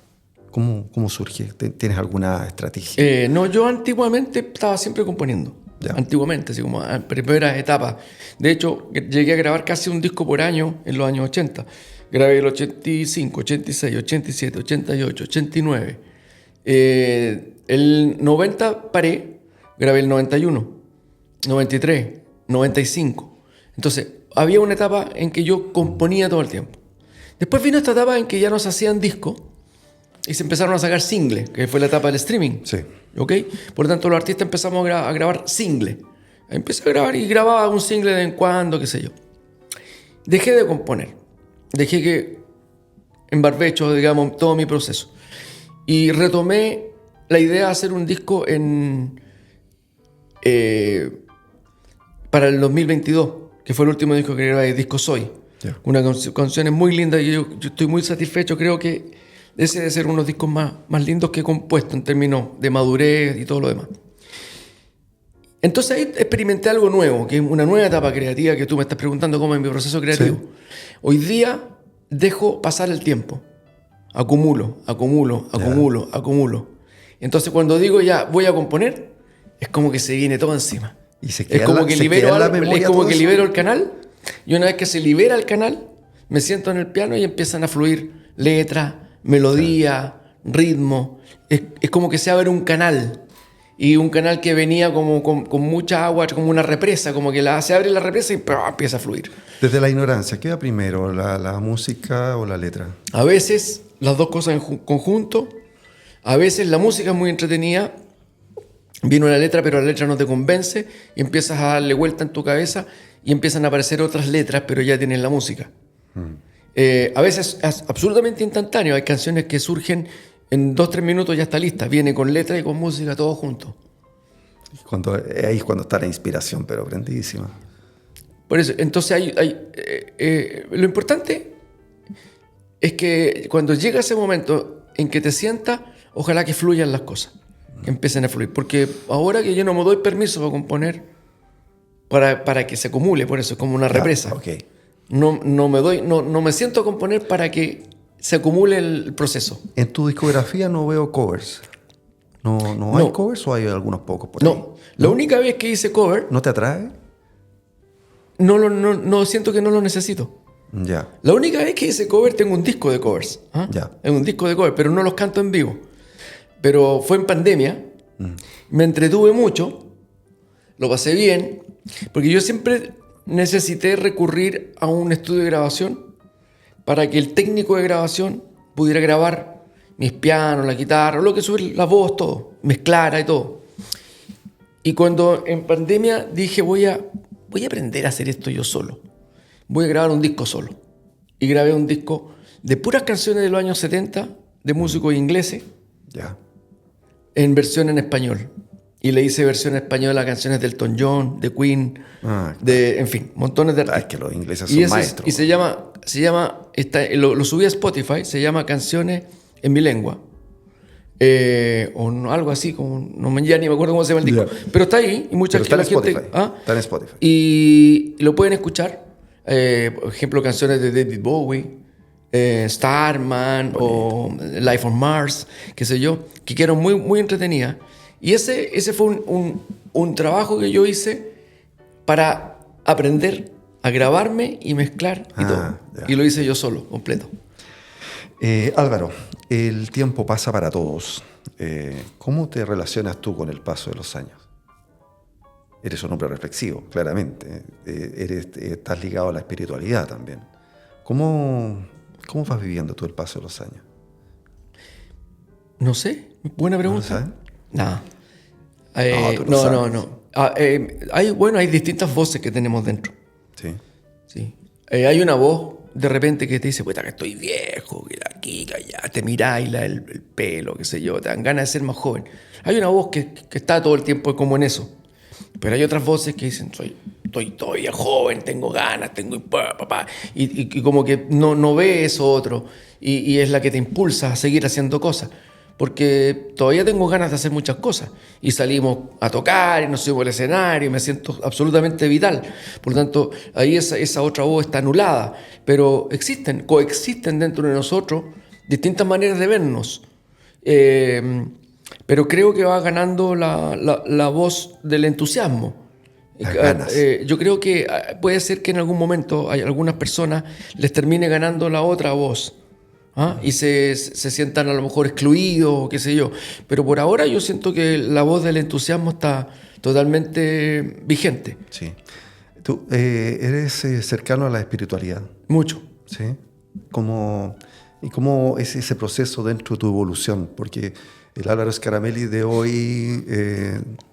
¿Cómo surge? ¿Tienes alguna estrategia?
No, yo antiguamente estaba siempre componiendo. Ya. Antiguamente, así como en primeras etapas. De hecho, llegué a grabar casi un disco por año en los años 80. Grabé el 85, 86, 87, 88, 89. El 90 paré, grabé el 91, 93, 95. Entonces, había una etapa en que yo componía todo el tiempo. Después vino esta etapa en que ya no se hacían discos y se empezaron a sacar singles, que fue la etapa del streaming.
Sí.
¿Ok? Por lo tanto, los artistas empezamos a grabar singles. Empecé a grabar y grababa un single de vez en cuando, qué sé yo. Dejé de componer. Dejé que en barbecho, digamos, todo mi proceso. Y retomé la idea de hacer un disco para el 2022, que fue el último disco que grabé, el disco Soy.
Yeah.
Una canción muy linda y yo estoy muy satisfecho. Creo que ese debe ser uno de los discos más lindos que he compuesto en términos de madurez y todo lo demás. Entonces ahí experimenté algo nuevo, que es una nueva etapa creativa, que tú me estás preguntando cómo es mi proceso creativo. Sí. Hoy día dejo pasar el tiempo. Acumulo. Entonces cuando digo ya voy a componer, es como que se viene todo encima.
Y se
queda es como que libero el canal, y una vez que se libera el canal, me siento en el piano y empiezan a fluir letras, melodía, ritmo. Es como que se abre un canal. Y un canal que venía como con mucha agua, como una represa, como que se abre la represa y empieza a fluir.
Desde la ignorancia, ¿qué va primero, la música o la letra?
A veces las dos cosas en conjunto. A veces la música es muy entretenida, vino la letra, pero la letra no te convence y empiezas a darle vuelta en tu cabeza y empiezan a aparecer otras letras, pero ya tienes la música. A veces es absolutamente instantáneo. Hay canciones que surgen en 2-3 minutos, ya está lista. Viene con letra y con música, todo junto.
Ahí es cuando está la inspiración, pero prendidísima.
Por eso, entonces lo importante es que cuando llega ese momento en que te sientas, ojalá que fluyan las cosas, que empiecen a fluir. Porque ahora que yo no me doy permiso para componer, para que se acumule, por eso es como una represa.
Okay.
No me siento a componer para que se acumule el proceso.
En tu discografía no veo covers. ¿No hay covers o hay algunos pocos por ahí?
La única vez que hice cover...
¿No te atrae?
No siento que no lo necesito.
Ya.
La única vez que hice cover, tengo un disco de covers.
Ya.
Es un disco de cover, pero no los canto en vivo. Pero fue en pandemia. Me entretuve mucho. Lo pasé bien. Porque yo siempre necesité recurrir a un estudio de grabación para que el técnico de grabación pudiera grabar mis pianos, la guitarra, lo que sube, la voz, todo, mezclara y todo. Y cuando en pandemia dije, voy a aprender a hacer esto yo solo. Voy a grabar un disco solo. Y grabé un disco de puras canciones de los años 70, de músicos ingleses, en versión en español. Y le hice versión en español a canciones de Elton John, de Queen, en fin, montones de artistas.
Es que los ingleses son maestros.
Y se llama lo subí a Spotify, se llama Canciones en mi lengua. O no, algo así, ya ni me acuerdo cómo se llama el disco. Yeah. Pero está ahí y mucha gente...
Está en Spotify.
Y lo pueden escuchar. Por ejemplo, canciones de David Bowie, Starman o Life on Mars, qué sé yo, que quedaron muy, muy entretenidas. Y ese fue un trabajo que yo hice para aprender a grabarme y mezclar y todo. Yeah. Y lo hice yo solo, completo.
Álvaro, el tiempo pasa para todos. ¿Cómo te relacionas tú con el paso de los años? Eres un hombre reflexivo, claramente. Estás ligado a la espiritualidad también. ¿Cómo vas viviendo tú el paso de los años?
No sé, buena pregunta.
¿No
No. Hay distintas voces que tenemos dentro. Sí. Hay una voz de repente que te dice, puta, que estoy viejo, que aquí, que allá, te miráis el pelo, qué sé yo, te dan ganas de ser más joven. Hay una voz que está todo el tiempo como en eso. Pero hay otras voces que dicen, estoy todavía joven, tengo ganas, y como que no ve eso otro, y es la que te impulsa a seguir haciendo cosas. Porque todavía tengo ganas de hacer muchas cosas. Y salimos a tocar, y nos subimos al escenario, y me siento absolutamente vital. Por lo tanto, ahí esa otra voz está anulada. Pero coexisten dentro de nosotros distintas maneras de vernos. Pero creo que va ganando la voz del entusiasmo. Yo creo que puede ser que en algún momento a algunas personas les termine ganando la otra voz. Y se sientan a lo mejor excluidos, qué sé yo. Pero por ahora yo siento que la voz del entusiasmo está totalmente vigente.
Sí. ¿Tú eres cercano a la espiritualidad?
Mucho.
Sí. ¿Cómo ¿Y cómo es ese proceso dentro de tu evolución? Porque el Álvaro Scaramelli de hoy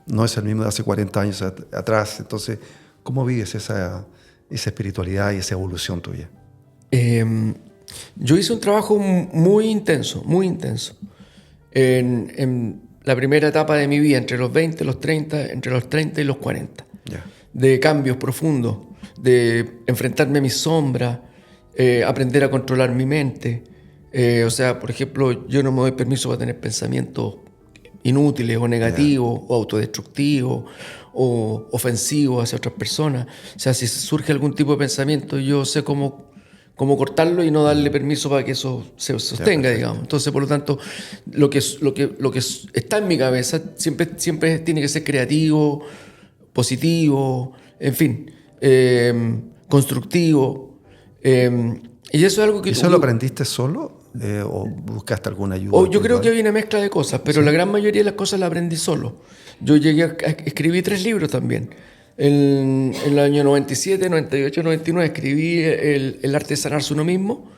no es el mismo de hace 40 años atrás. Entonces, ¿cómo vives esa espiritualidad y esa evolución tuya?
Yo hice un trabajo muy intenso, muy intenso. En la primera etapa de mi vida, entre los 20, los 30, entre los 30 y los 40.
Yeah.
De cambios profundos, de enfrentarme a mis sombras, aprender a controlar mi mente. O sea, por ejemplo, yo no me doy permiso para tener pensamientos inútiles o negativos, o autodestructivos o ofensivos hacia otras personas. O sea, si surge algún tipo de pensamiento, yo sé cómo cortarlo y no darle permiso para que eso se sostenga, digamos. Entonces, por lo tanto, lo que está en mi cabeza siempre tiene que ser creativo, positivo, en fin, constructivo. Y eso es algo que...
¿Eso lo aprendiste solo o buscaste alguna ayuda?
Yo creo que hay una mezcla de cosas, pero la gran mayoría de las cosas las aprendí solo. Yo escribí 3 libros también. En el año 97, 98, 99 escribí El arte de sanarse uno mismo.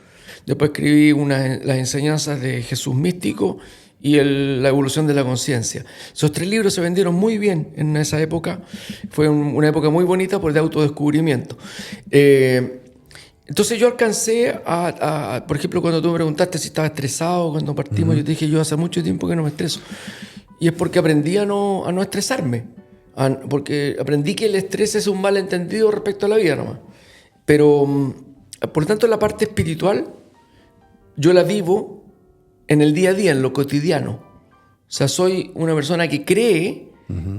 Después escribí las enseñanzas de Jesús místico y la evolución de la conciencia. Esos 3 libros se vendieron muy bien en esa época. Fue una época muy bonita por el autodescubrimiento. Entonces yo alcancé por ejemplo, cuando tú me preguntaste si estaba estresado cuando partimos, yo te dije, yo hace mucho tiempo que no me estreso. Y es porque aprendí a no estresarme. Porque aprendí que el estrés es un malentendido respecto a la vida nomás. Pero, por lo tanto, la parte espiritual yo la vivo en el día a día, en lo cotidiano. O sea, soy una persona que cree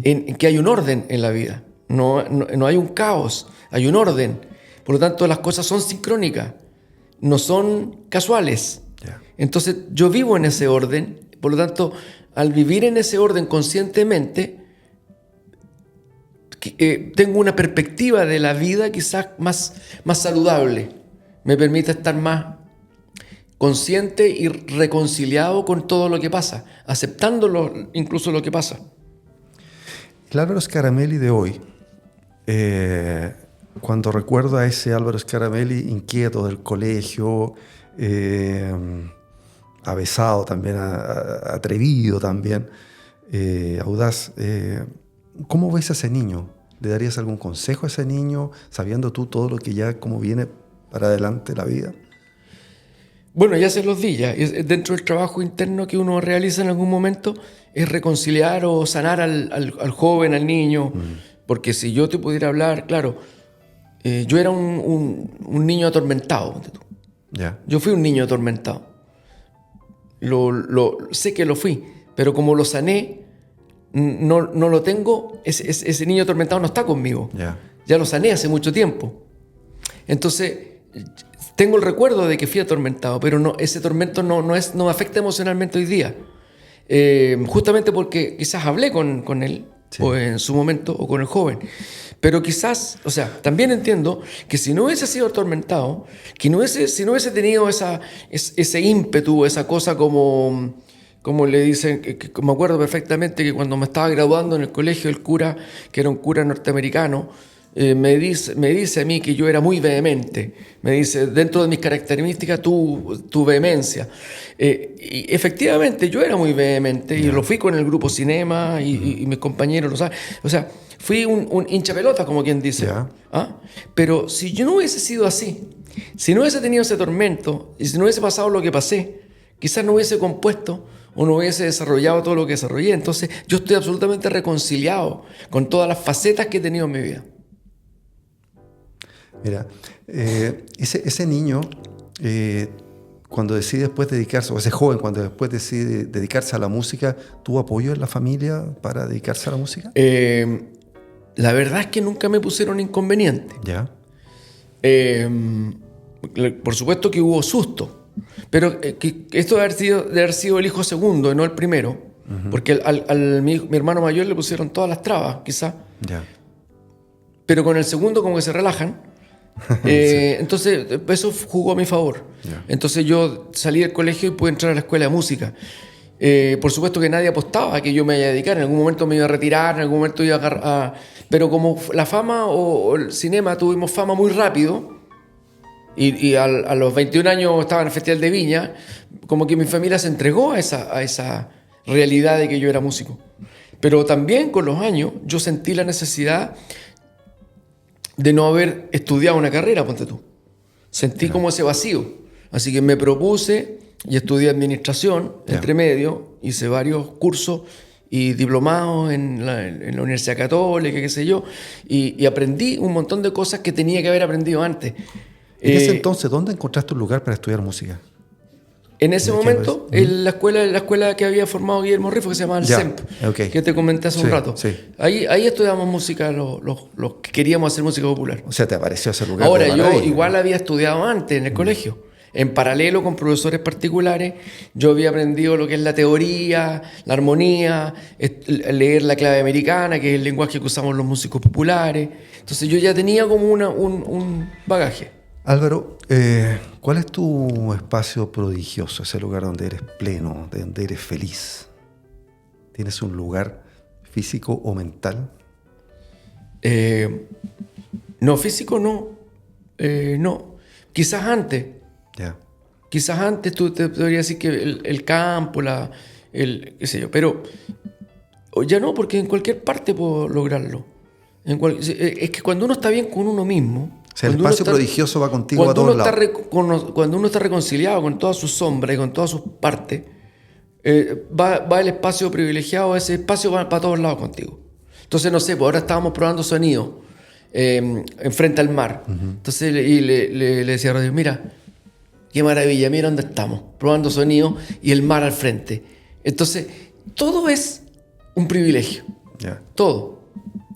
en que hay un orden en la vida. No hay un caos, hay un orden. Por lo tanto, las cosas son sincrónicas, no son casuales.
Yeah.
Entonces, yo vivo en ese orden. Por lo tanto, al vivir en ese orden conscientemente, tengo una perspectiva de la vida quizás más saludable. Me permite estar más consciente y reconciliado con todo lo que pasa, aceptándolo incluso lo que pasa.
El Álvaro Scaramelli de hoy, cuando recuerdo a ese Álvaro Scaramelli inquieto del colegio, avesado también, atrevido también, audaz, ¿cómo ves a ese niño? ¿Le darías algún consejo a ese niño, sabiendo tú todo lo que ya como viene para adelante la vida?
Bueno, ya se los di, ya. Dentro del trabajo interno que uno realiza en algún momento es reconciliar o sanar al joven, al niño. Porque si yo te pudiera hablar, claro, yo era un niño atormentado.
Yeah.
Yo fui un niño atormentado. Sé que lo fui, pero como lo sané, no lo tengo, ese niño atormentado no está conmigo.
Yeah.
Ya lo sané hace mucho tiempo. Entonces, tengo el recuerdo de que fui atormentado, pero ese tormento no me afecta emocionalmente hoy día. Justamente porque quizás hablé con él, sí, o en su momento, o con el joven. Pero quizás, o sea, también entiendo que si no hubiese sido atormentado, si no hubiese tenido ese ímpetu, esa cosa como le dicen, que me acuerdo perfectamente que cuando me estaba graduando en el colegio, el cura, que era un cura norteamericano, me dice a mí que yo era muy vehemente. Me dice, dentro de mis características, tu vehemencia. Y efectivamente, yo era muy vehemente, y lo fui con el grupo Cinema, y mis compañeros lo saben. O sea, fui un hincha pelota, como quien dice. ¿Ah? Pero si yo no hubiese sido así, si no hubiese tenido ese tormento, y si no hubiese pasado lo que pasé, quizás no hubiese compuesto o no hubiese desarrollado todo lo que desarrollé. Entonces, yo estoy absolutamente reconciliado con todas las facetas que he tenido en mi vida.
Mira, ese niño, cuando decide después dedicarse, o ese joven cuando después decide dedicarse a la música, ¿tuvo apoyo en la familia para dedicarse a la música?
La verdad es que nunca me pusieron inconveniente.
Ya.
Por supuesto que hubo susto, pero que esto de haber sido el hijo segundo, no el primero, porque mi hermano mayor le pusieron todas las trabas, quizás.
Ya.
Pero con el segundo como que se relajan. Sí. Entonces eso jugó a mi favor. Yeah. Entonces yo salí del colegio y pude entrar a la escuela de música. Por supuesto que nadie apostaba a que yo me iba a dedicar. En algún momento me iba a retirar, en algún momento iba a... Pero como la fama o el cinema tuvimos fama muy rápido, Y a los 21 años estaba en el Festival de Viña, como que mi familia se entregó a esa realidad de que yo era músico. Pero también con los años yo sentí la necesidad de no haber estudiado una carrera, ponte tú. Sentí como ese vacío. Así que me propuse y estudié administración, entre medio, hice varios cursos y diplomados en la Universidad Católica, qué sé yo, y aprendí un montón de cosas que tenía que haber aprendido antes.
En ese entonces, ¿dónde encontraste un lugar para estudiar música?
En ese momento, en la escuela que había formado Guillermo Rifo, que se llamaba el CEMP, que te comenté hace un rato. Sí. Ahí estudiamos música, los que queríamos hacer música popular.
O sea, ¿te apareció ese lugar?
Ahora, yo igual había estudiado antes en el colegio. En paralelo con profesores particulares, yo había aprendido lo que es la teoría, la armonía, leer la clave americana, que es el lenguaje que usamos los músicos populares. Entonces yo ya tenía como un bagaje.
Álvaro, ¿cuál es tu espacio prodigioso, ese lugar donde eres pleno, donde eres feliz? ¿Tienes un lugar físico o mental?
No, físico no. No. Quizás antes.
Yeah.
Quizás antes tú te podría decir que el campo, qué sé yo, pero ya no, porque en cualquier parte puedo lograrlo. Es que cuando uno está bien con uno mismo...
O sea, el espacio prodigioso va contigo a todos lados.
Cuando uno está reconciliado con todas sus sombras y con todas sus partes, va el espacio privilegiado, ese espacio va para todos lados contigo. Entonces, no sé, pues ahora estábamos probando sonido enfrente al mar. Entonces, le decía a Rodrigo, mira, qué maravilla, mira dónde estamos, probando sonido y el mar al frente. Entonces, todo es un privilegio. Todo.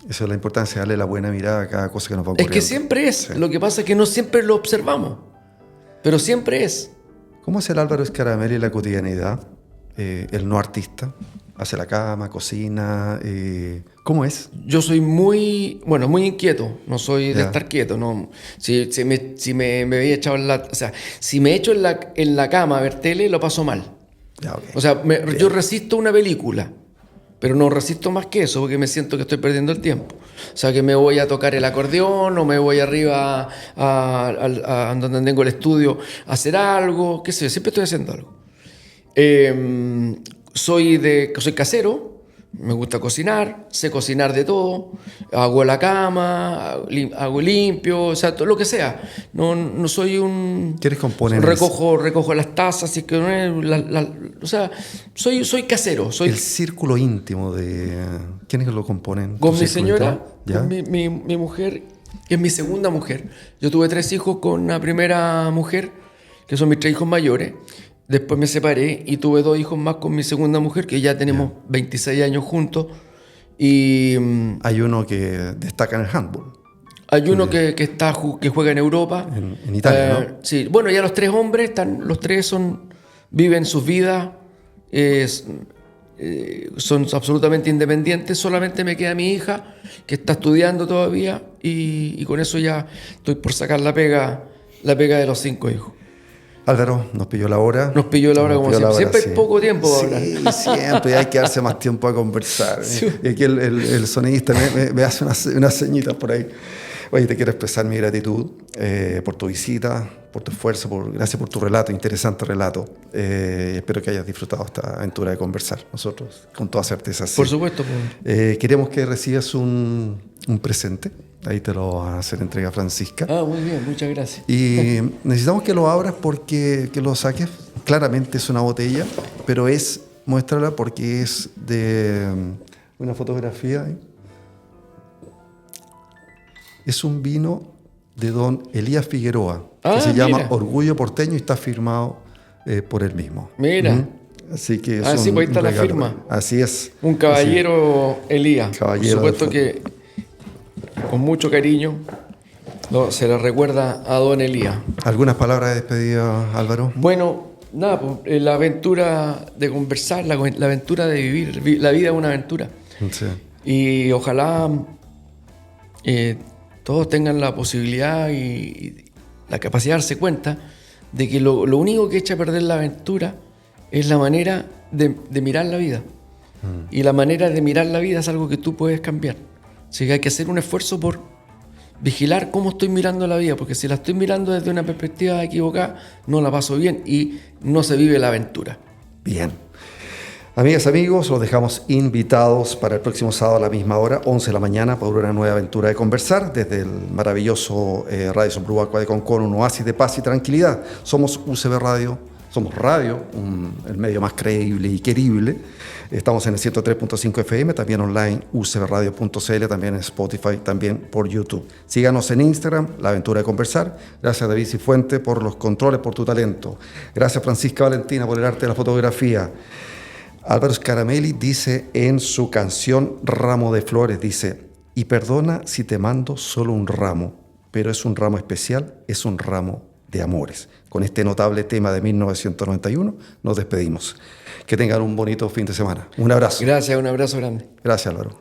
Esa es la importancia, darle la buena mirada a cada cosa que nos va ocurriendo.
Es que siempre es. Sí. Lo que pasa es que no siempre lo observamos, pero siempre es.
¿Cómo es el Álvaro Scaramelli en la cotidianidad? El no artista. Hace la cama, cocina. ¿Cómo es?
Yo soy muy inquieto. No soy de estar quieto. No. Si me había echado si me echo en la cama a ver tele, lo paso mal. O sea, yo resisto una película. Pero no resisto más que eso porque me siento que estoy perdiendo el tiempo. O sea, que me voy a tocar el acordeón o me voy arriba a donde tengo el estudio a hacer algo, qué sé yo, siempre estoy haciendo algo. Soy casero, me gusta cocinar, sé cocinar de todo, hago la cama, hago limpio, o sea, todo lo que sea. No soy un...
¿Quieres componer?
Recojo las tazas, si es que o sea, soy casero.
El círculo íntimo de... ¿Quiénes lo componen?
Con mi señora, con mi mujer, que es mi segunda mujer. Yo tuve 3 hijos con una primera mujer, que son mis 3 hijos mayores. Después me separé y tuve 2 hijos más con mi segunda mujer, que ya tenemos 26 años juntos. Y
hay uno que destaca en el handball.
Hay uno que juega en Europa.
En Italia, ¿no?
Sí. Bueno, ya los 3 hombres, los 3 viven sus vidas, son absolutamente independientes. Solamente me queda mi hija, que está estudiando todavía, y con eso ya estoy por sacar la pega de los 5 hijos.
Álvaro, nos pilló la hora.
Como siempre. Siempre hay poco tiempo para hablar.
Sí, siempre hay que darse más tiempo a conversar. Sí. Y aquí el sonidista me hace unas señitas por ahí. Oye, te quiero expresar mi gratitud por tu visita, por tu esfuerzo, gracias por tu relato, interesante relato. Espero que hayas disfrutado esta aventura de conversar. Nosotros, con toda certeza, sí.
Por supuesto.
Queremos que recibas un presente. Ahí te lo va a hacer entrega Francisca.
Muy bien, muchas gracias.
Y necesitamos que lo abras porque que lo saques. Claramente es una botella, pero muéstrala porque es de una fotografía. ¿eh? Es un vino de don Elías Figueroa, que se llama Orgullo Porteño y está firmado por él mismo.
Mira.
Así que es
sí, pues ahí está la firma.
Así es.
Un caballero Elías.
Caballero.
Por supuesto que con mucho cariño se le recuerda a don Elías. ¿¿Algunas
palabras de despedida, Álvaro?
Bueno, nada, pues, la aventura de conversar, la aventura de vivir. La vida es una aventura.
Sí.
Y ojalá todos tengan la posibilidad y la capacidad de darse cuenta de que lo único que echa a perder la aventura es la manera de mirar la vida. Y la manera de mirar la vida es algo que tú puedes cambiar. Así que hay que hacer un esfuerzo por vigilar cómo estoy mirando la vida, porque si la estoy mirando desde una perspectiva equivocada, no la paso bien y no se vive la aventura.
Bien. Amigas, amigos, los dejamos invitados para el próximo sábado a la misma hora, 11 de la mañana, por una nueva aventura de conversar desde el maravilloso Radio Sombruacua de Concón, un oasis de paz y tranquilidad. Somos UCB Radio, somos radio, el medio más creíble y querible. Estamos en el 103.5 FM, también online, ucbradio.cl, también en Spotify, también por YouTube. Síganos en Instagram, La Aventura de Conversar. Gracias, David Cifuente, por los controles, por tu talento. Gracias, Francisca Valentina, por el arte de la fotografía. Álvaro Scaramelli dice en su canción Ramo de Flores, dice: y perdona si te mando solo un ramo, pero es un ramo especial, es un ramo de amores. Con este notable tema de 1991 nos despedimos. Que tengan un bonito fin de semana. Un abrazo.
Gracias, un abrazo grande.
Gracias, Álvaro.